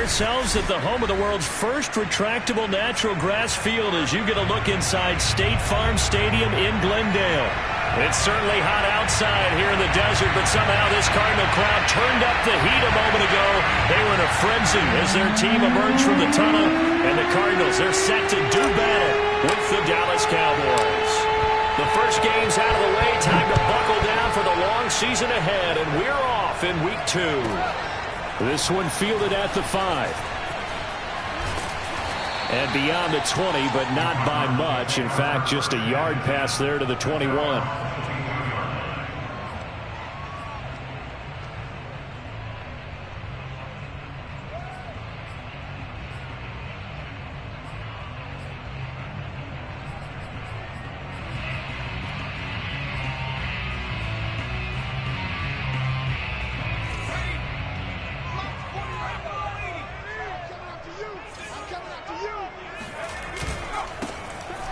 ourselves at the home of the world's first retractable natural grass field as you get a look inside State Farm Stadium in Glendale. It's certainly hot outside here in the desert, but somehow this Cardinal crowd turned up the heat a moment ago. They were in a frenzy as their team emerged from the tunnel, and the Cardinals, they're set to do battle with the Dallas Cowboys. The first game's out of the way, time to buckle down for the long season ahead, and we're off in Week 2. This one fielded at the 5. And beyond the 20, but not by much. In fact, just a yard pass there to the 21.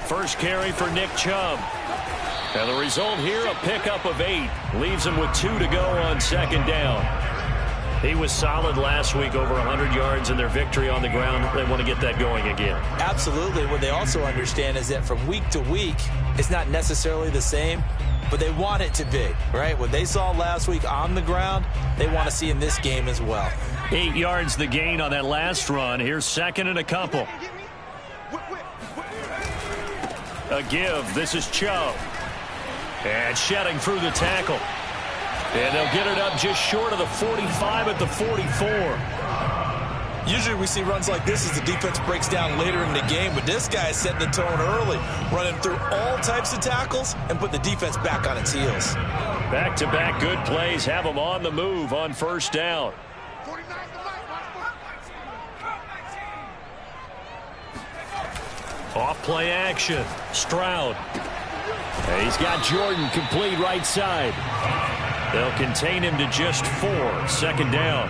First carry for Nick Chubb. And the result here, a pickup of 8. Leaves him with 2 to go on second down. He was solid last week, over 100 yards in their victory on the ground. They want to get that going again. Absolutely. What they also understand is that from week to week, it's not necessarily the same, but they want it to be, right? What they saw last week on the ground, they want to see in this game as well. 8 yards the gain on that last run. Here's second and a couple. A give. This is Chubb. And shedding through the tackle. And they'll get it up just short of the 45 at the 44. Usually we see runs like this as the defense breaks down later in the game, but this guy is setting the tone early, running through all types of tackles and put the defense back on its heels. Back-to-back good plays have them on the move on first down. Off play action. Stroud. And he's got Jordan complete right side. They'll contain him to just 4. Second down.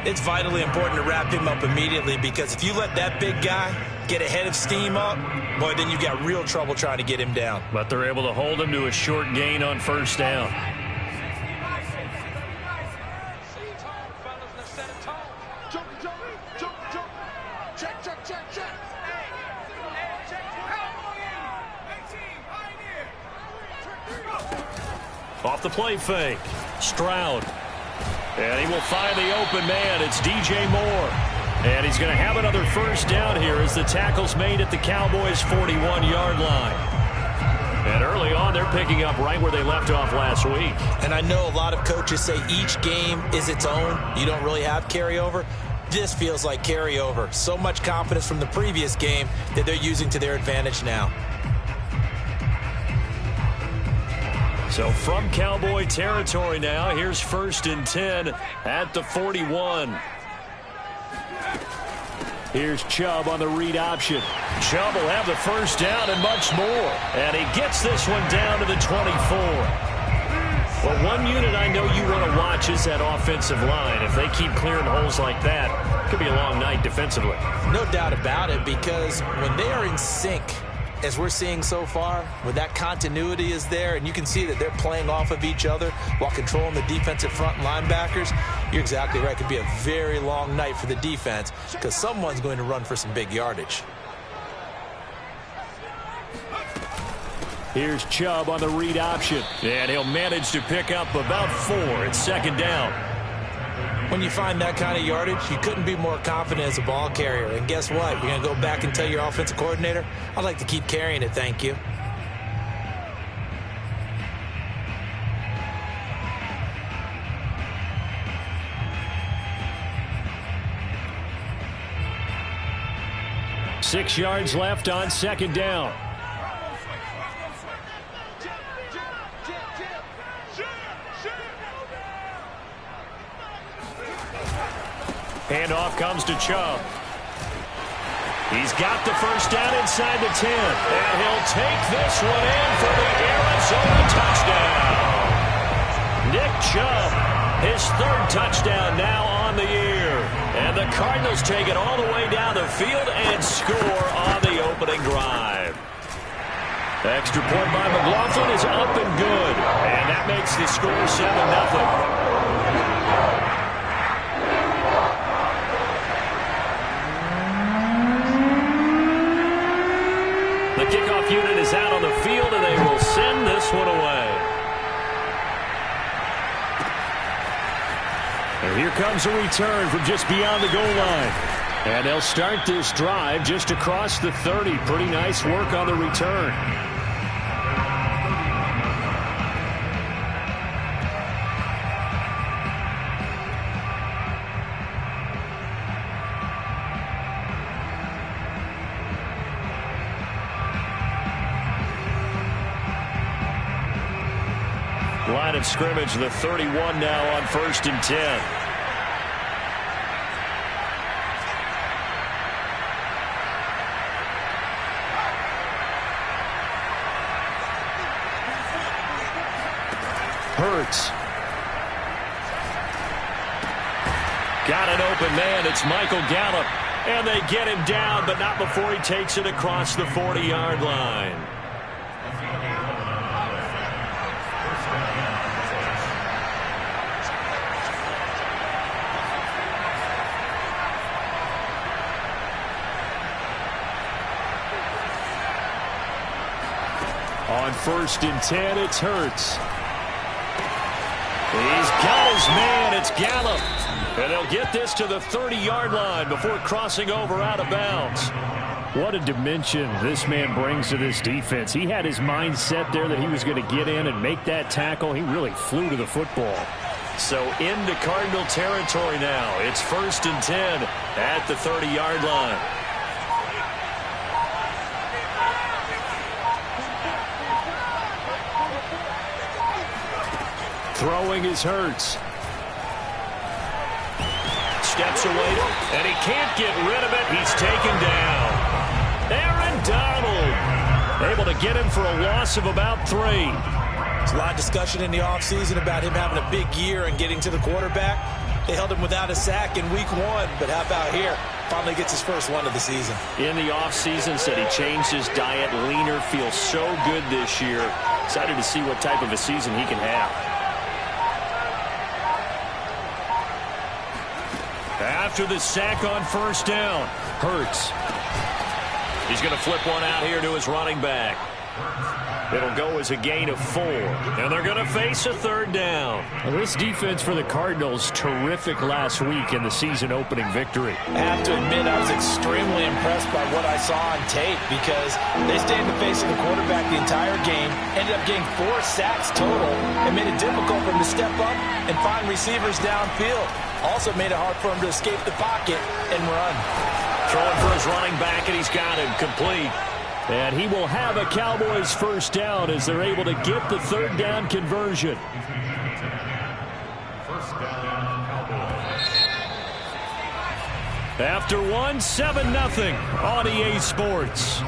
It's vitally important to wrap him up immediately, because if you let that big guy get ahead of steam up, boy, then you've got real trouble trying to get him down. But they're able to hold him to a short gain on first down. Off the play fake. Stroud. And he will find the open man. It's DJ Moore. And he's going to have another first down here as the tackle's made at the Cowboys' 41-yard line. And early on, they're picking up right where they left off last week. And I know a lot of coaches say each game is its own. You don't really have carryover. This feels like carryover. So much confidence from the previous game that they're using to their advantage now. So from Cowboy territory now, here's first and 10 at the 41. Here's Chubb on the read option. Chubb will have the first down and much more. And he gets this one down to the 24. Well, one unit I know you want to watch is that offensive line. If they keep clearing holes like that, it could be a long night defensively. No doubt about it, because when they are in sync, as we're seeing so far, when that continuity is there and you can see that they're playing off of each other while controlling the defensive front linebackers, you're exactly right. It could be a very long night for the defense because someone's going to run for some big yardage. Here's Chubb on the read option, and he'll manage to pick up about 4. It's second down. When you find that kind of yardage, you couldn't be more confident as a ball carrier. And guess what? You're going to go back and tell your offensive coordinator, I'd like to keep carrying it, thank you. Six yards left on second down. Handoff comes to Chubb. He's got the first down inside the 10. And he'll take this one in for the Arizona touchdown. Nick Chubb, his 3rd touchdown now on the year. And the Cardinals take it all the way down the field and score on the opening drive. Extra point by McLaughlin is up and good. And that makes the score 7-0. the kickoff unit is out on the field, and they will send this one away. And here comes a return from just beyond the goal line. And they'll start this drive just across the 30. Pretty nice work on the return. Line of scrimmage, the 31 now on 1st and 10. Hurts. Got an open man. It's Michael Gallup. And they get him down, but not before he takes it across the 40-yard line. On 1st and 10, it's Hurts. He's got his man. It's Gallup. And they'll get this to the 30-yard line before crossing over out of bounds. What a dimension this man brings to this defense. He had his mind set there that he was going to get in and make that tackle. He really flew to the football. So into Cardinal territory now. It's 1st and 10 at the 30-yard line. Throwing is Hurts. Steps away, and he can't get rid of it. He's taken down. Aaron Donald able to get him for a loss of about 3. There's a lot of discussion in the offseason about him having a big year and getting to the quarterback. They held him without a sack in week 1, but how about here? Finally gets his first one of the season. In the offseason, said he changed his diet, leaner, feels so good this year. Excited to see what type of a season he can have. After the sack on 1st down, Hurts. He's going to flip one out here to his running back. It'll go as a gain of 4. And they're going to face a 3rd down. Well, this defense for the Cardinals, terrific last week in the season opening victory. I have to admit, I was extremely impressed by what I saw on tape because they stayed in the face of the quarterback the entire game, ended up getting 4 sacks total, and made it difficult for him to step up and find receivers downfield. Also made it hard for him to escape the pocket and run. Throwing for his running back, and he's got him complete. And he will have a Cowboys 1st down as they're able to get the 3rd down conversion. After 1, 7-0 on EA Sports.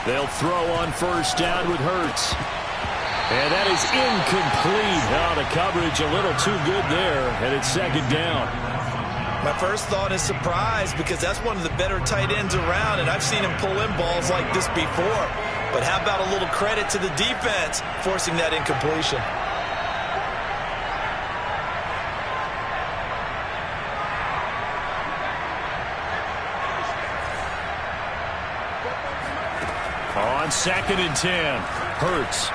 They'll throw on 1st down with Hurts. And that is incomplete. Now the coverage a little too good there, and it's 2nd down. My first thought is surprise because that's one of the better tight ends around, and I've seen him pull in balls like this before. But how about a little credit to the defense forcing that incompletion? On 2nd and 10, Hurts.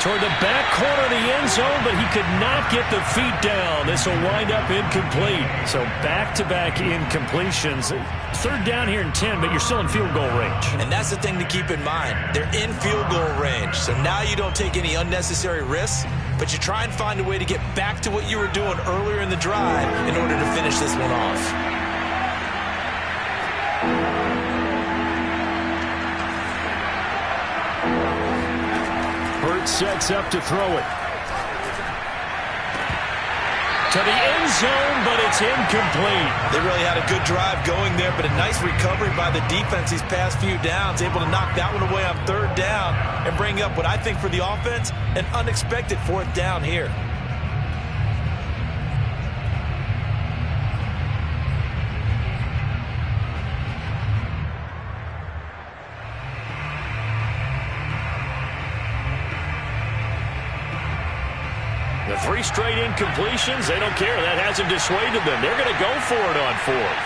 Toward the back corner of the end zone, but he could not get the feet down. This will wind up incomplete. So back-to-back incompletions. 3rd down here and 10, but you're still in field goal range. And that's the thing to keep in mind. They're in field goal range. So now you don't take any unnecessary risks, but you try and find a way to get back to what you were doing earlier in the drive in order to finish this one off. Sets up to throw it. To the end zone, but it's incomplete. They really had a good drive going there, but a nice recovery by the defense these past few downs, able to knock that one away on 3rd down and bring up what I think for the offense, an unexpected 4th down here. The 3 straight incompletions, they don't care. That hasn't dissuaded them. They're going to go for it on 4th.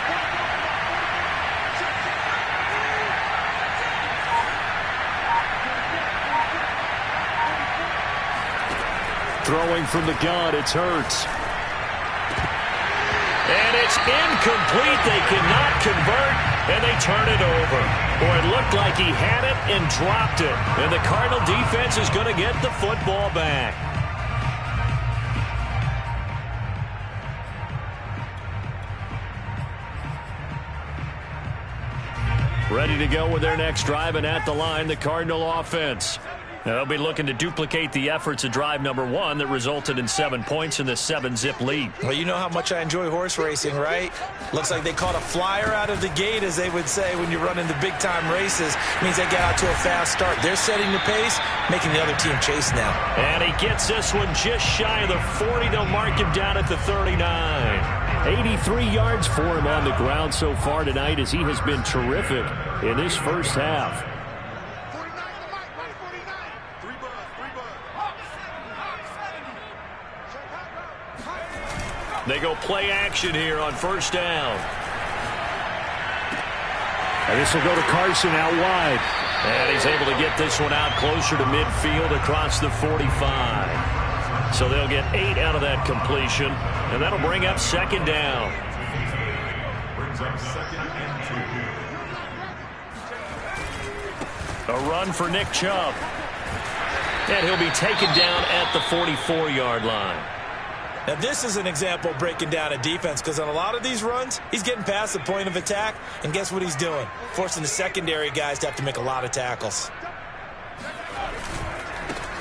Throwing from the gun, it's Hurts. And it's incomplete. They cannot convert, and they turn it over. Boy, it looked like he had it and dropped it. And the Cardinal defense is going to get the football back. Ready to go with their next drive, and at the line, the Cardinal offense. Now, they'll be looking to duplicate the efforts of drive number 1 that resulted in 7 points in the 7-zip lead. Well, you know how much I enjoy horse racing, right? Looks like they caught a flyer out of the gate, as they would say when you're running the big-time races. It means they get out to a fast start. They're setting the pace, making the other team chase now. And he gets this one just shy of the 40. They'll mark him down at the 39. 83 yards for him on the ground so far tonight, as he has been terrific in this first half. They go play action here on first down. And this will go to Carson out wide. And he's able to get this one out closer to midfield across the 45. So they'll get 8 out of that completion, and that'll bring up second down. Brings up 2nd and 2. A run for Nick Chubb. And he'll be taken down at the 44-yard line. Now, this is an example of breaking down a defense, because on a lot of these runs, he's getting past the point of attack, and guess what he's doing? Forcing the secondary guys to have to make a lot of tackles.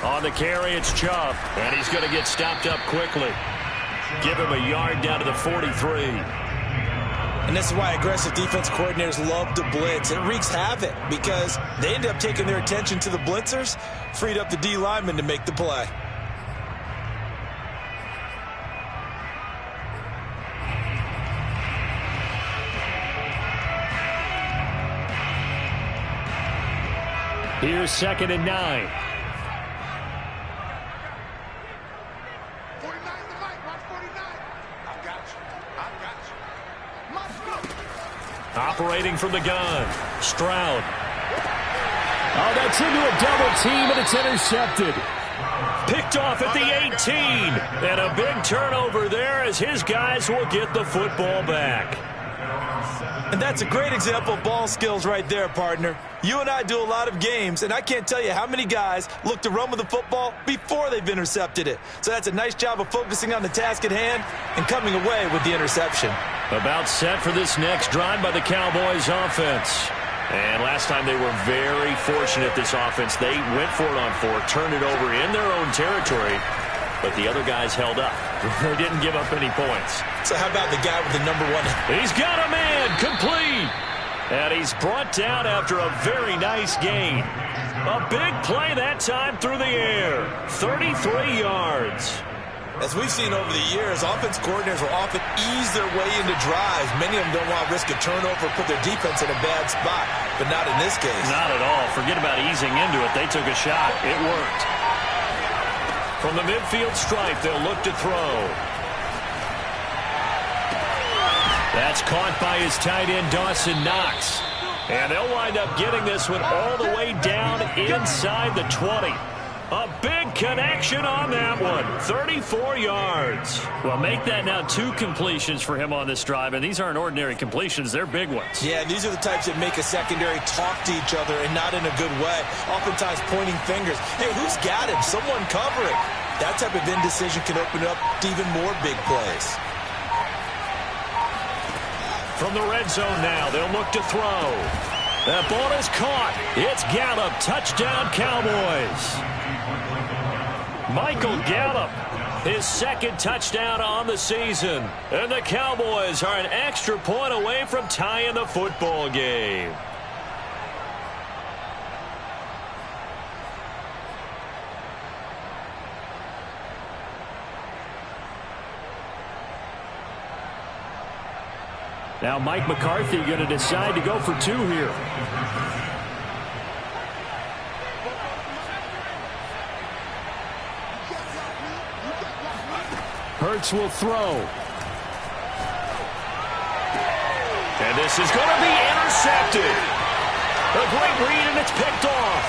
On the carry, it's Chubb, and he's going to get stopped up quickly. Give him a yard down to the 43. And this is why aggressive defense coordinators love to blitz. It wreaks havoc because they end up taking their attention to the blitzers, freed up the D lineman to make the play. Here's 2nd and 9. Operating from the gun, Stroud. Oh, that's into a double team, and it's intercepted. Picked off at the 18. And a big turnover there, as his guys will get the football back. And that's a great example of ball skills right there, partner. You and I do a lot of games, and I can't tell you how many guys look to run with the football before they've intercepted it. So that's a nice job of focusing on the task at hand and coming away with the interception. About set for this next drive by the Cowboys offense. And last time they were very fortunate, this offense. They went for it on 4, turned it over in their own territory, but the other guys held up. They didn't give up any points. So how about the guy with the number 1? He's got a man, complete. And he's brought down after a very nice gain. A big play that time through the air. 33 yards. As we've seen over the years, offense coordinators will often ease their way into drives. Many of them don't want to risk a turnover, put their defense in a bad spot, but not in this case. Not at all. Forget about easing into it. They took a shot. It worked. From the midfield stripe, they'll look to throw. That's caught by his tight end, Dawson Knox. And they'll wind up getting this one all the way down inside the 20. A big connection on that one. 34 yards. Well, make that now 2 completions for him on this drive, and these aren't ordinary completions. They're big ones. Yeah, these are the types that make a secondary talk to each other, and not in a good way. Oftentimes pointing fingers. Hey, who's got him? Someone cover it. That type of indecision can open up to even more big plays. From the red zone now, they'll look to throw. That ball is caught. It's Gallup. Touchdown, Cowboys. Michael Gallup, his 2nd touchdown on the season. And the Cowboys are an extra point away from tying the football game. Now Mike McCarthy going to decide to go for 2 here. Hurts will throw. And this is going to be intercepted. A great read, and it's picked off.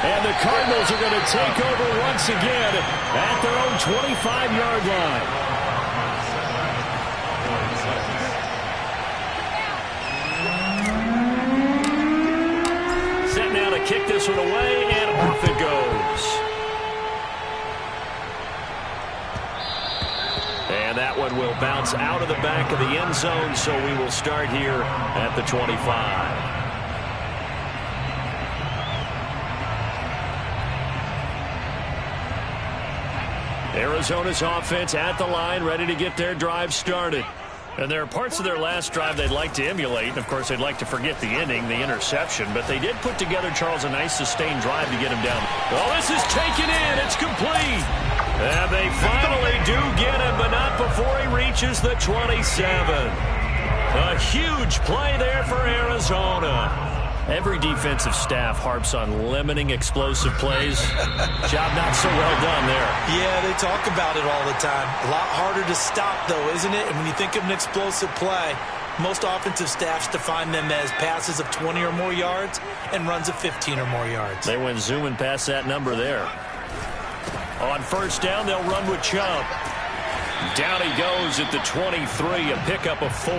And the Cardinals are going to take over once again at their own 25-yard line. Set now to kick this one away, and off it goes. And that one will bounce out of the back of the end zone, so we will start here at the 25. Arizona's offense at the line, ready to get their drive started. And there are parts of their last drive they'd like to emulate. And, of course, they'd like to forget the ending, the interception. But they did put together, Charles, a nice sustained drive to get him down. Oh, this is taken in. It's complete. And they finally do get him, but not before he reaches the 27. A huge play there for Arizona. Every defensive staff harps on limiting explosive plays. Job not so well done there. Yeah, they talk about it all the time. A lot harder to stop, though, isn't it? And when you think of an explosive play, most offensive staffs define them as passes of 20 or more yards and runs of 15 or more yards. They went zooming past that number there. On first down, they'll run with Chubb. Down he goes at the 23, a pickup of 4.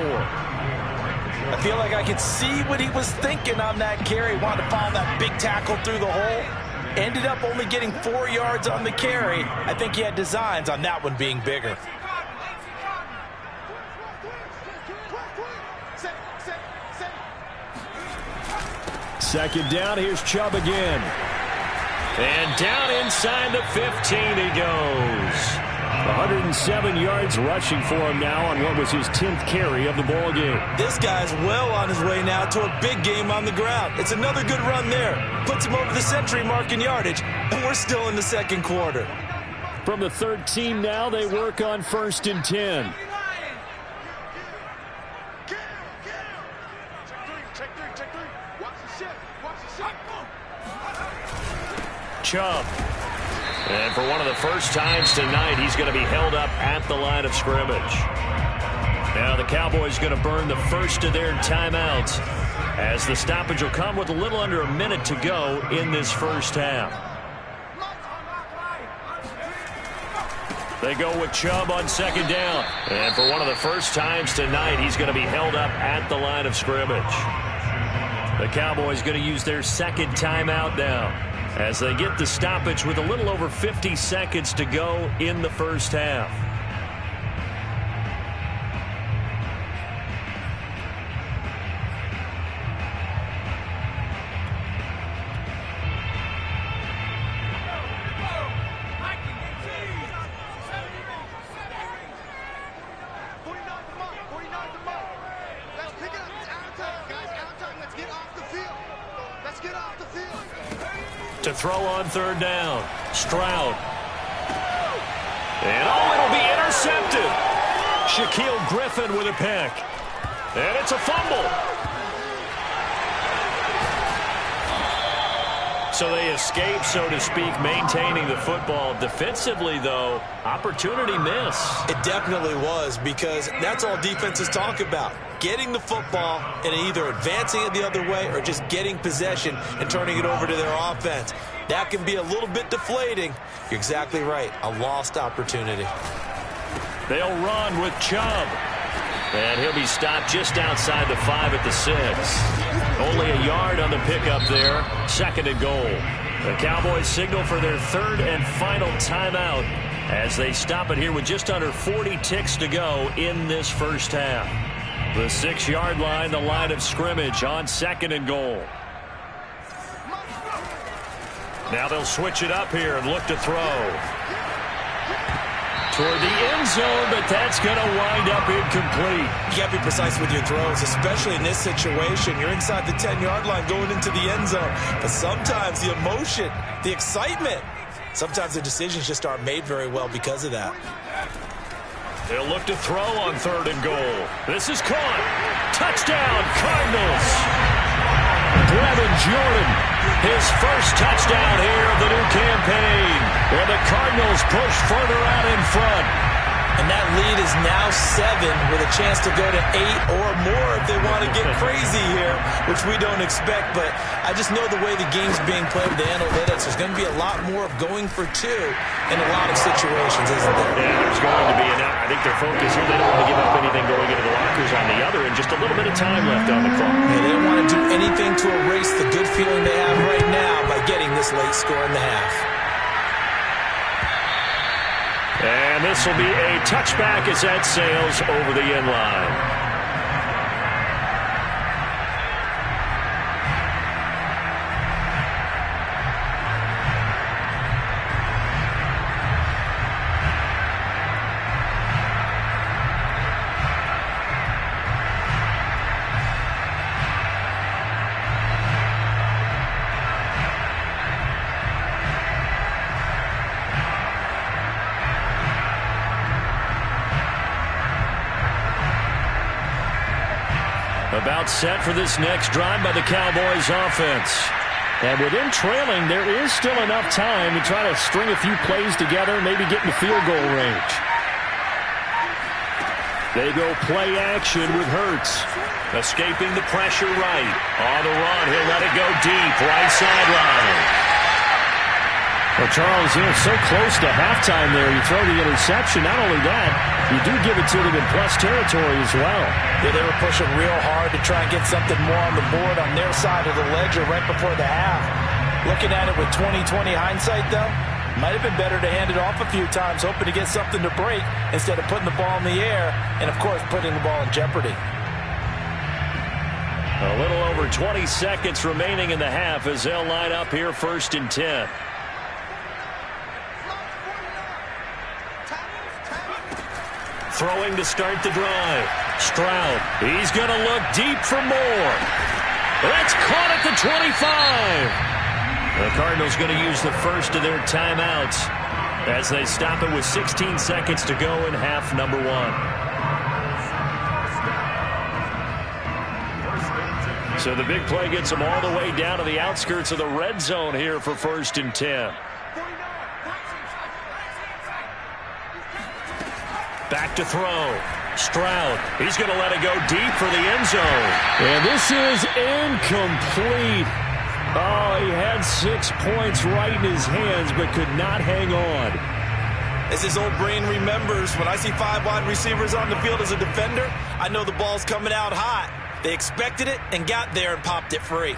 I feel like I could see what he was thinking on that carry. Wanted to follow that big tackle through the hole. Ended up only getting 4 yards on the carry. I think he had designs on that one being bigger. Second down, here's Chubb again. And down inside the 15 he goes. 107 yards rushing for him now on what was his 10th carry of the ball game. This guy's well on his way now to a big game on the ground. It's another good run there. Puts him over the century mark in yardage, and we're still in the second quarter. From the 13 now, they work on 1st and 10. Chubb. And for one of the first times tonight, he's going to be held up at the line of scrimmage. Now the Cowboys going to burn the first of their timeouts as the stoppage will come with a little under a minute to go in this first half. They go with Chubb on second down. And for one of the first times tonight, he's going to be held up at the line of scrimmage. The Cowboys going to use their second timeout now as they get the stoppage with a little over 50 seconds to go in the first half. To throw on third down, Stroud. And it'll be intercepted. Shaquille Griffin with a pick. And it's a fumble. So they escape, so to speak, maintaining the football. Defensively, though, opportunity miss. It definitely was, because that's all defenses talk about. Getting the football and either advancing it the other way or just getting possession and turning it over to their offense. That can be a little bit deflating. You're exactly right. A lost opportunity. They'll run with Chubb. And he'll be stopped just outside the 5 at the 6. Only a yard on the pickup there. Second and goal. The Cowboys signal for their third and final timeout as they stop it here with just under 40 ticks to go in this first half. The 6-yard line, the line of scrimmage on second and goal. Now they'll switch it up here and look to throw. Toward the end zone, but that's going to wind up incomplete. You got to be precise with your throws, especially in this situation. You're inside the 10-yard line going into the end zone. But sometimes the emotion, the excitement, sometimes the decisions just aren't made very well because of that. They'll look to throw on third and goal. This is caught. Touchdown, Cardinals. Brevin Jordan, his first touchdown here of the new campaign. And the Cardinals push further out in front, And that lead is now 7 with a chance to go to 8 or more if they want to get crazy here, which we don't expect. But I just know the way the game's being played with the analytics, there's going to be a lot more of going for 2 in a lot of situations, isn't there? Yeah, there's going to be. And I think their focus here, they don't want to give up anything going into the lockers on the other, and just a little bit of time left on the clock. Yeah, they don't want to do anything to erase the good feeling they have right now by getting this late score in the half. And this will be a touchback as that sails over the end line. About set for this next drive by the Cowboys offense. And within trailing, there is still enough time to try to string a few plays together, maybe get in the field goal range. They go play action with Hurts. Escaping the pressure right. On the run, he'll let it go deep. Right sideline. Well, Charles, you're so close to halftime there. You throw the interception. Not only that, you do give it to them in plus territory as well. Yeah, they were pushing real hard to try and get something more on the board on their side of the ledger right before the half. Looking at it with 20/20 hindsight, though, might have been better to hand it off a few times, hoping to get something to break instead of putting the ball in the air and, of course, putting the ball in jeopardy. A little over 20 seconds remaining in the half as they'll line up here 1st and 10. Throwing to start the drive. Stroud. He's going to look deep for more. That's caught at the 25. The Cardinals going to use the first of their timeouts as they stop it with 16 seconds to go in half number 1. So the big play gets them all the way down to the outskirts of the red zone here for 1st and 10. Back to throw. Stroud. He's going to let it go deep for the end zone. And this is incomplete. Oh, he had 6 points right in his hands but could not hang on. As his old brain remembers, when I see 5 wide receivers on the field as a defender, I know the ball's coming out hot. They expected it and got there and popped it free.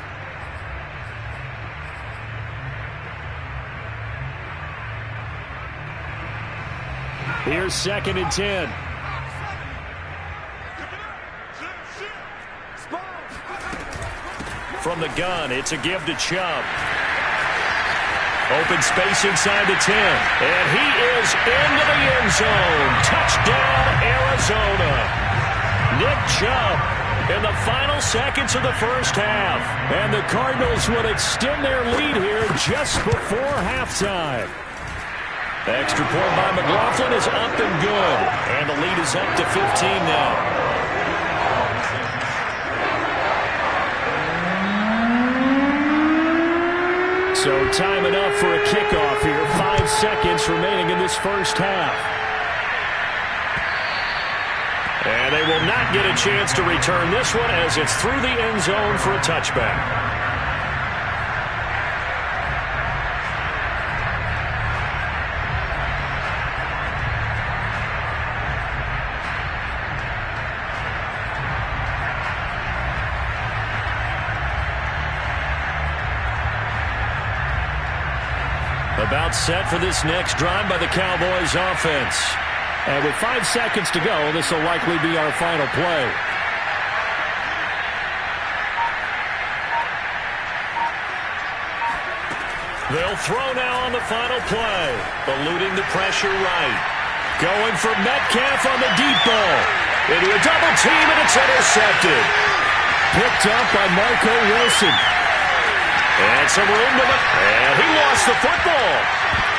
Here's 2nd and 10. From the gun, it's a give to Chubb. Open space inside the 10. And he is into the end zone. Touchdown, Arizona. Nick Chubb in the final seconds of the first half. And the Cardinals would extend their lead here just before halftime. Extra point by McLaughlin is up and good. And the lead is up to 15 now. So time enough for a kickoff here. 5 seconds remaining in this first half. And they will not get a chance to return this one as it's through the end zone for a touchback. About set for this next drive by the Cowboys offense. And with 5 seconds to go, this will likely be our final play. They'll throw now on the final play. Eluding the pressure right. Going for Metcalf on the deep ball. Into a double team, and it's intercepted. Picked up by Marco Wilson. And some room to the... And he lost the football.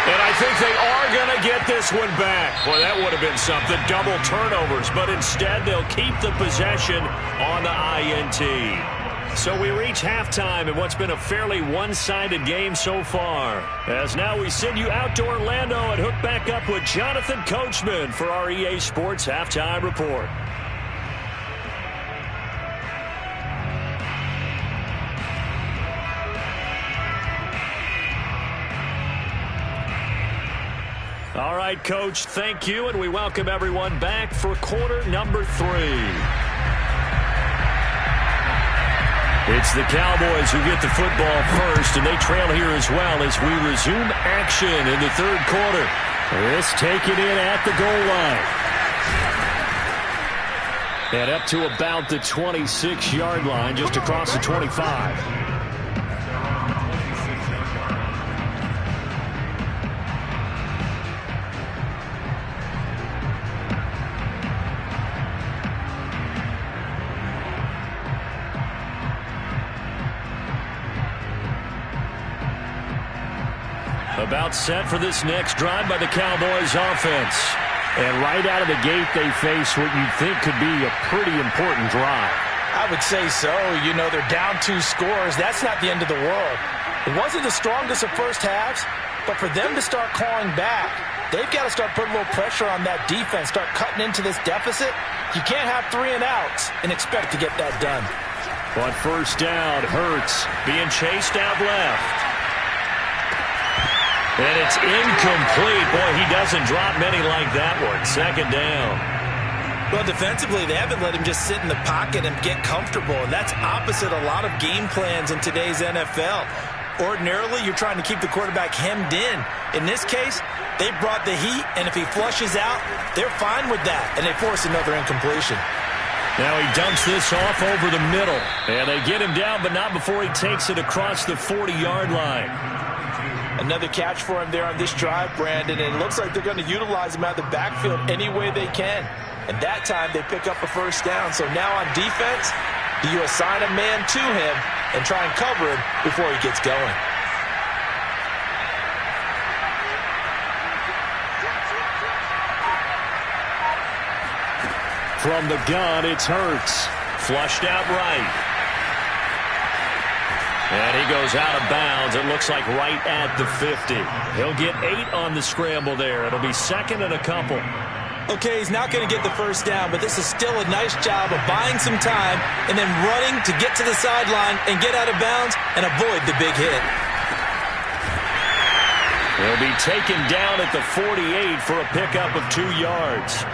And I think they are going to get this one back. Well, that would have been something. Double turnovers. But instead, they'll keep the possession on the INT. So we reach halftime in what's been a fairly one-sided game so far. As now we send you out to Orlando and hook back up with Jonathan Coachman for our EA Sports Halftime Report. All right, Coach, thank you, and we welcome everyone back for quarter number 3. It's the Cowboys who get the football first, and they trail here as well as we resume action in the third quarter. This taken in at the goal line. And up to about the 26-yard line, just across the 25. About set for this next drive by the Cowboys offense. And right out of the gate, they face what you'd think could be a pretty important drive. I would say so. You know, they're down 2 scores. That's not the end of the world. It wasn't the strongest of first halves, but for them to start clawing back, they've got to start putting a little pressure on that defense, start cutting into this deficit. You can't have 3 and outs and expect to get that done. On first down, Hurts being chased out left. And it's incomplete. Boy, he doesn't drop many like that one. Second down. Well, defensively, they haven't let him just sit in the pocket and get comfortable, and that's opposite a lot of game plans in today's NFL. Ordinarily, you're trying to keep the quarterback hemmed in. In this case, they brought the heat, and if he flushes out, they're fine with that, and they force another incompletion. Now he dumps this off over the middle, and they get him down, but not before he takes it across the 40-yard line. Another catch for him there on this drive, Brandon, and it looks like they're going to utilize him out of the backfield any way they can. And that time they pick up a first down. So now on defense, do you assign a man to him and try and cover him before he gets going? From the gun, it's Hurts. Flushed out right. And he goes out of bounds. It looks like right at the 50. He'll get 8 on the scramble there. It'll be second and a couple. Okay, he's not going to get the first down, but this is still a nice job of buying some time and then running to get to the sideline and get out of bounds and avoid the big hit. He'll be taken down at the 48 for a pickup of 2 yards.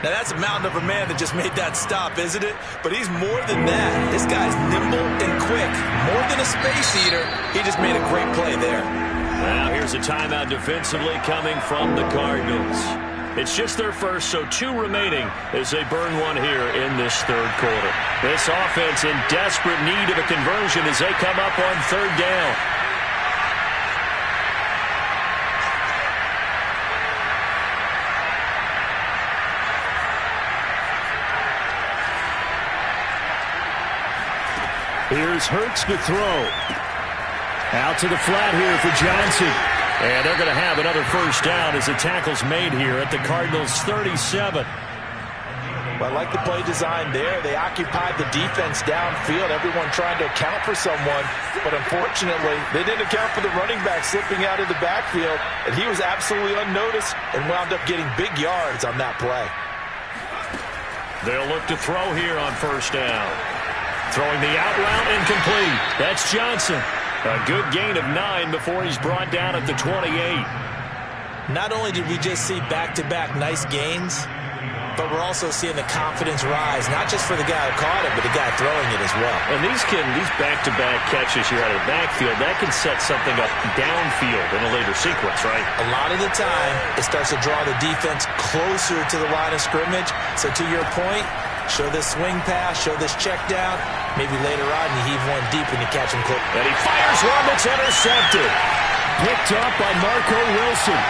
Now, that's a mountain of a man that just made that stop, isn't it? But he's more than that. This guy's nimble and quick. More than a space eater. He just made a great play there. Now, here's a timeout defensively coming from the Cardinals. It's just their first, so 2 remaining as they burn one here in this third quarter. This offense in desperate need of a conversion as they come up on third down. Here's Hurts to throw. Out to the flat here for Johnson. And they're going to have another first down as the tackle's made here at the Cardinals' 37. Well, I like the play design there. They occupied the defense downfield, everyone trying to account for someone. But unfortunately, they didn't account for the running back slipping out of the backfield. And he was absolutely unnoticed and wound up getting big yards on that play. They'll look to throw here on first down. Throwing the out route incomplete. That's Johnson. A good gain of 9 before he's brought down at the 28. Not only did we just see back-to-back nice gains, but we're also seeing the confidence rise, not just for the guy who caught it, but the guy throwing it as well. And these back-to-back catches here out of the backfield, that can set something up downfield in a later sequence, right? A lot of the time, it starts to draw the defense closer to the line of scrimmage. So to your point, show this swing pass, show this check down. Maybe later on you heave one deep and you catch him quick. And he fires one that's intercepted. Picked up by Marco Wilson.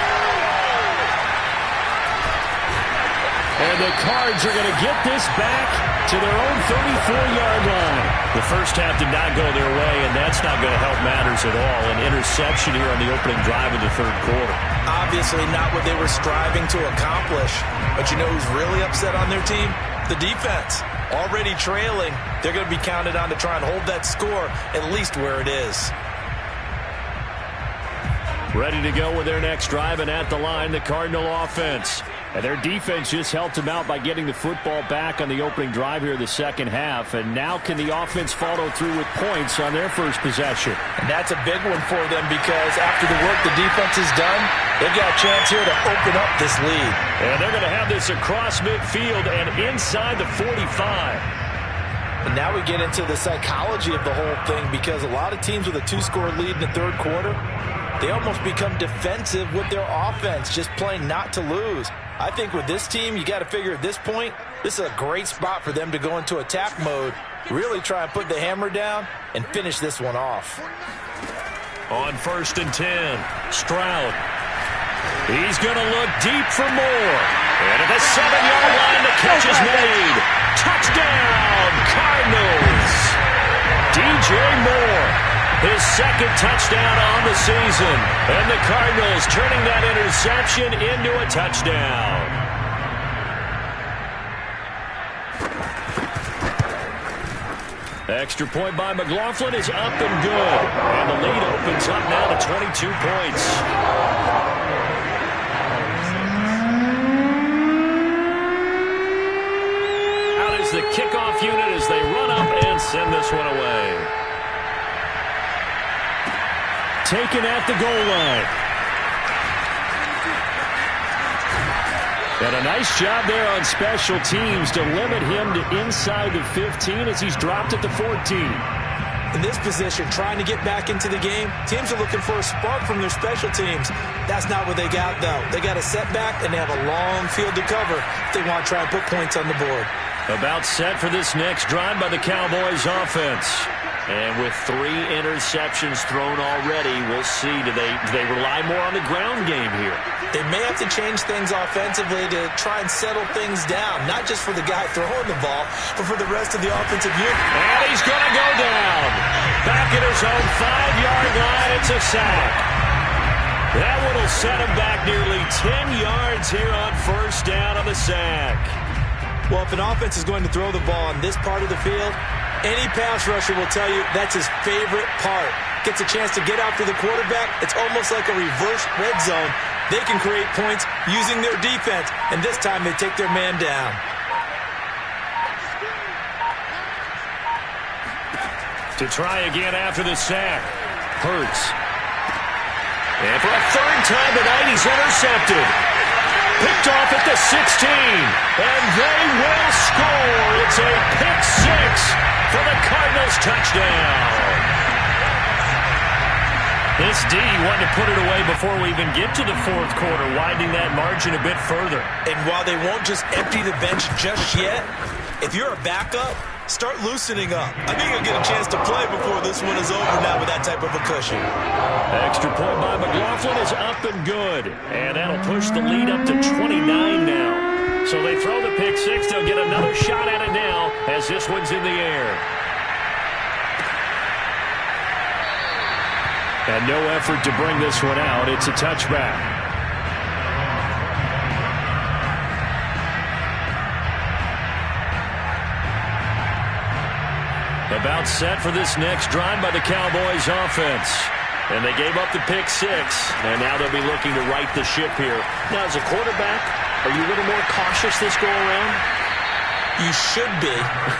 And the Cards are going to get this back to their own 34-yard line. The first half did not go their way, and that's not going to help matters at all. An interception here on the opening drive of the third quarter. Obviously not what they were striving to accomplish. But you know who's really upset on their team? The defense. already trailing, they're going to be counted on to try and hold that score at least where it is. Ready to go with their next drive, and at the line, the Cardinal offense. And their defense just helped them out by getting the football back on the opening drive here in the second half. And now can the offense follow through with points on their first possession? And that's a big one for them because after the work the defense has done, they've got a chance here to open up this lead. And they're going to have this across midfield and inside the 45. And now we get into the psychology of the whole thing because a lot of teams with a 2-score lead in the third quarter, they almost become defensive with their offense, just playing not to lose. I think with this team, you got to figure at this point, this is a great spot for them to go into attack mode, really try and put the hammer down and finish this one off. On 1st and 10, Stroud. He's going to look deep for more. And at the 7-yard line, the catch is made. Touchdown, Cardinals. DJ Moore, his second touchdown on the season. And the Cardinals turning that interception into a touchdown. Extra point by McLaughlin is up and good. And the lead opens up now to 22 points. Out is the kickoff unit as they run up and send this one away. Taken at the goal line. And a nice job there on special teams to limit him to inside the 15 as he's dropped at the 14. In this position, trying to get back into the game, teams are looking for a spark from their special teams. That's not what they got, though. They got a setback, and they have a long field to cover if they want to try and put points on the board. About set for this next drive by the Cowboys offense. And with 3 interceptions thrown already, we'll see. Do they rely more on the ground game here? They may have to change things offensively to try and settle things down, not just for the guy throwing the ball, but for the rest of the offensive unit. And he's going to go down. Back at his own 5-yard line, it's a sack. That one will set him back nearly 10 yards here on first down on the sack. Well, if an offense is going to throw the ball on this part of the field, any pass rusher will tell you that's his favorite part. Gets a chance to get after the quarterback. It's almost like a reverse red zone. They can create points using their defense, and this time they take their man down. To try again after the sack, Hurts. And for a third time tonight, he's intercepted. Picked off at the 16, and they will score. It's a pick 6 for the Cardinals touchdown. This D wanted to put it away before we even get to the fourth quarter, widening that margin a bit further. And while they won't just empty the bench just yet, if you're a backup, start loosening up. I think you'll get a chance to play before this one is over now with that type of a cushion. Extra point by McLaughlin is up and good. And that'll push the lead up to 29 now. So they throw the pick 6. They'll get another shot at it now as this one's in the air. And no effort to bring this one out. It's a touchback. About set for this next drive by the Cowboys offense. And they gave up the pick 6. And now they'll be looking to right the ship here. Now, as a quarterback, are you a little more cautious this go around? You should be,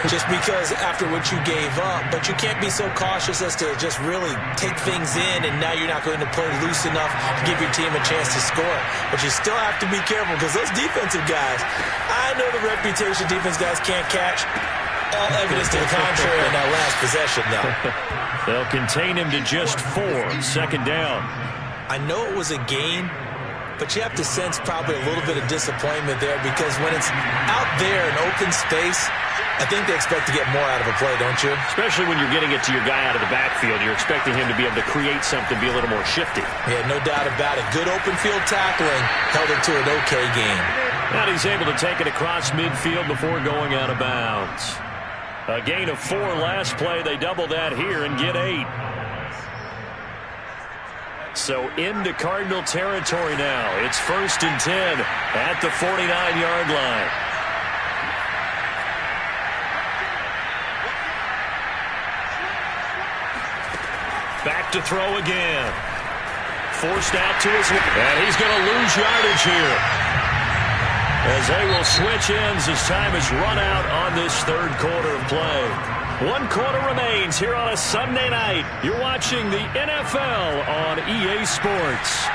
just because after what you gave up. But you can't be so cautious as to just really take things in, and now you're not going to play loose enough to give your team a chance to score. But you still have to be careful because those defensive guys, I know the reputation defense guys can't catch. All evidence to the contrary in that last possession, though. They'll contain him to just 4. Second down. I know it was a gain, but you have to sense probably a little bit of disappointment there because when it's out there in open space, I think they expect to get more out of a play, don't you? Especially when you're getting it to your guy out of the backfield. You're expecting him to be able to create something, be a little more shifty. Yeah, no doubt about it. Good open field tackling held it to an okay game. And he's able to take it across midfield before going out of bounds. A gain of 4 last play. They double that here and get 8. So into Cardinal territory now. It's 1st and 10 at the 49-yard line. to throw again. Forced out to his left. And he's going to lose yardage here, as they will switch ends as time has run out on this third quarter of play. 1 quarter remains here on a Sunday night. You're watching the NFL on EA Sports.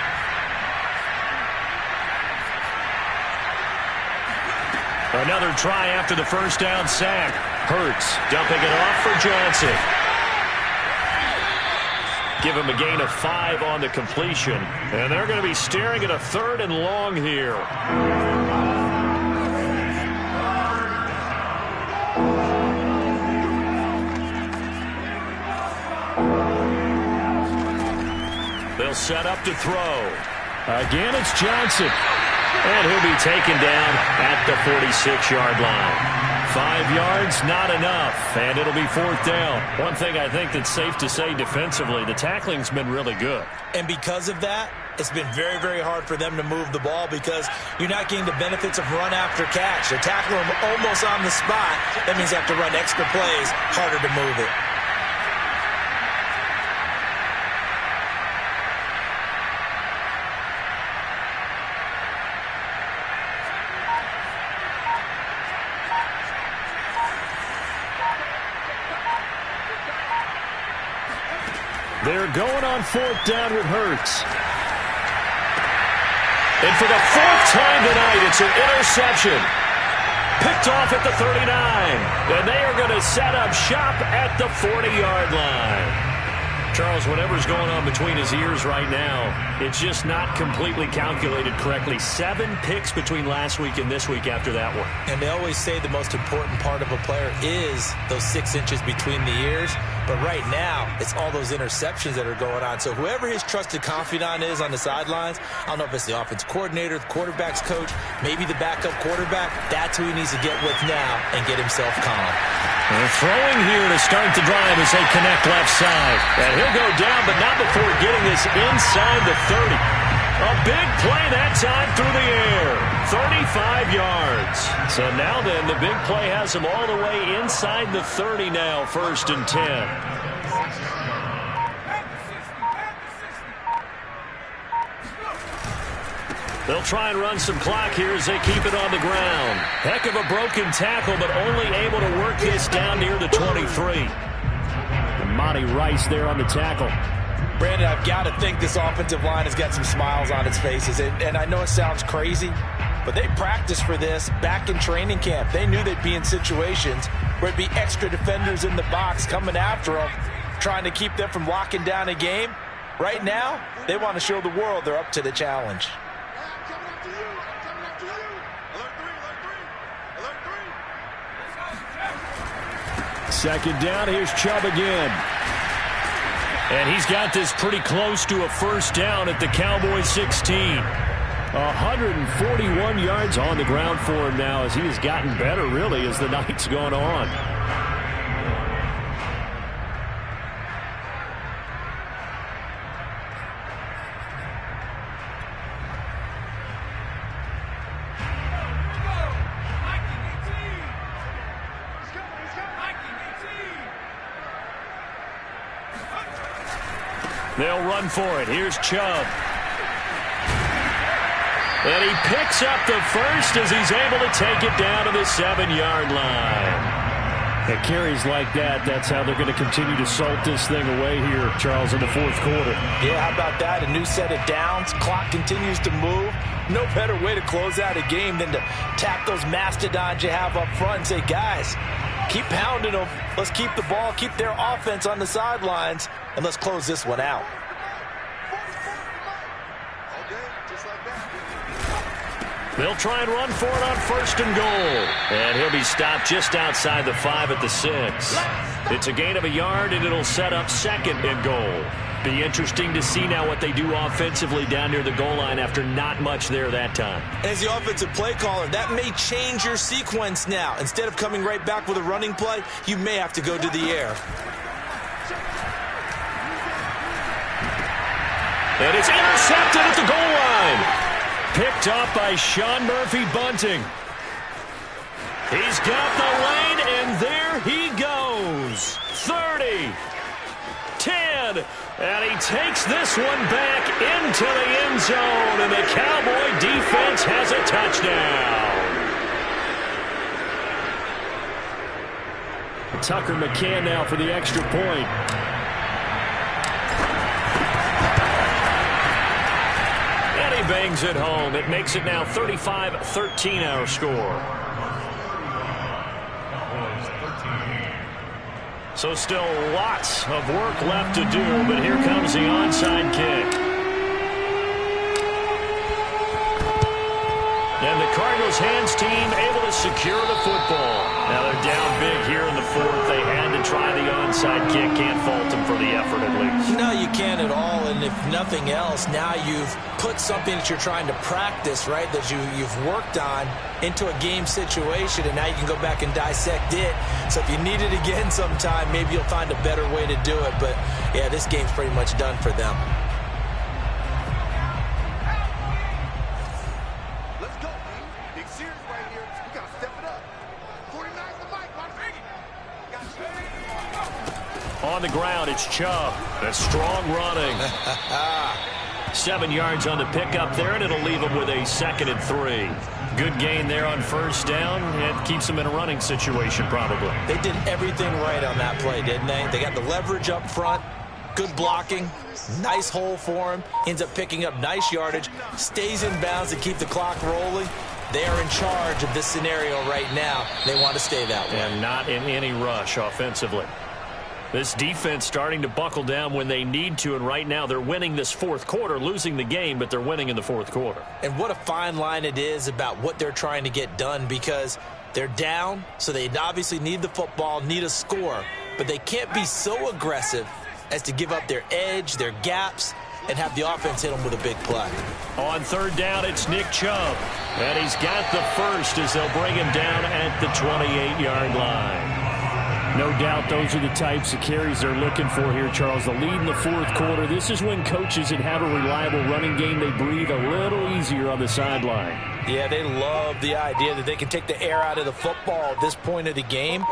Another try after the first down sack. Hurts dumping it off for Johnson. Give him a gain of 5 on the completion. And they're going to be staring at a 3rd and long here. They'll set up to throw. Again, it's Johnson. And he'll be taken down at the 46-yard line. 5 yards, not enough, and it'll be 4th down. One thing I think that's safe to say defensively, the tackling's been really good. And because of that, it's been very, very hard for them to move the ball because you're not getting the benefits of run after catch. They're tackling them almost on the spot. That means they have to run extra plays, harder to move it. They're going on 4th down with Hurts. And for the 4th time tonight, it's an interception. Picked off at the 39. And they are going to set up shop at the 40-yard line. Charles, whatever's going on between his ears right now, it's just not completely calculated correctly. 7 picks between last week and this week after that one. And they always say the most important part of a player is those 6 inches between the ears. But right now, it's all those interceptions that are going on. So whoever his trusted confidant is on the sidelines, I don't know if it's the offense coordinator, the quarterback's coach, maybe the backup quarterback, that's who he needs to get with now and get himself calm. They're throwing here to start the drive as they connect left side. And he'll go down, but not before getting this inside the 30. A big play that time through the air. 35 yards. So now then, the big play has him all the way inside the 30 now, 1st and 10. They'll try and run some clock here as they keep it on the ground. Heck of a broken tackle, but only able to work this down near the 23. And Monty Rice there on the tackle. Brandon, I've got to think this offensive line has got some smiles on its faces. And I know it sounds crazy, but they practiced for this back in training camp. They knew they'd be in situations where it'd be extra defenders in the box coming after them, trying to keep them from locking down a game. Right now, they want to show the world they're up to the challenge. Second down, here's Chubb again. And he's got this pretty close to a 1st down at the Cowboys 16. 141 yards on the ground for him now as he has gotten better, really, as the night's gone on. They'll run for it. Here's Chubb. And he picks up the first as he's able to take it down to the 7-yard line. At carries like that, that's how they're going to continue to salt this thing away here, Charles, in the 4th quarter. Yeah, how about that? A new set of downs. Clock continues to move. No better way to close out a game than to tap those mastodons you have up front and say, guys, keep pounding them. Let's keep the ball, keep their offense on the sidelines, and let's close this one out. They'll try and run for it on 1st and goal. And he'll be stopped just outside the 5 at the 6. It's a gain of a yard, and it'll set up 2nd and goal. Be interesting to see now what they do offensively down near the goal line after not much there that time. As the offensive play caller, that may change your sequence now. Instead of coming right back with a running play, you may have to go to the air. And it's intercepted at the goal line. Picked up by Sean Murphy-Bunting. He's got the lane, and there he goes. 30, 10. again. And he takes this one back into the end zone. And the Cowboy defense has a touchdown. Tucker McCann now for the extra point. And he bangs it home. It makes it now 35-13 our score. So still lots of work left to do, but here comes the onside kick. And the Cardinals hands team able to secure the football. Now they're down big here in the fourth. They had to try the onside kick. Can't fault them for the effort at least. No, you can't at all. And if nothing else, now you've put something that you're trying to practice, right, that you've worked on into a game situation, and now you can go back and dissect it. So if you need it again sometime, maybe you'll find a better way to do it. But, yeah, this game's pretty much done for them. On the ground, it's Chubb. That's strong running. 7 yards on the pickup there, and it'll leave him with a 2nd and 3. Good gain there on first down. It keeps them in a running situation, probably. They did everything right on that play, didn't they? They got the leverage up front, good blocking, nice hole for him, ends up picking up nice yardage, stays in bounds to keep the clock rolling. They are in charge of this scenario right now. They want to stay that way. And not in any rush offensively. This defense starting to buckle down when they need to, and right now they're winning this fourth quarter, losing the game, but they're winning in the fourth quarter. And what a fine line it is about what they're trying to get done, because they're down, so they obviously need the football, need a score, but they can't be so aggressive as to give up their edge, their gaps, and have the offense hit them with a big play. On third down, it's Nick Chubb, and he's got the first as they'll bring him down at the 28-yard line. No doubt those are the types of carries they're looking for here, Charles. The lead in the fourth quarter. This is when coaches that have a reliable running game, they breathe a little easier on the sideline. Yeah, they love the idea that they can take the air out of the football at this point of the game.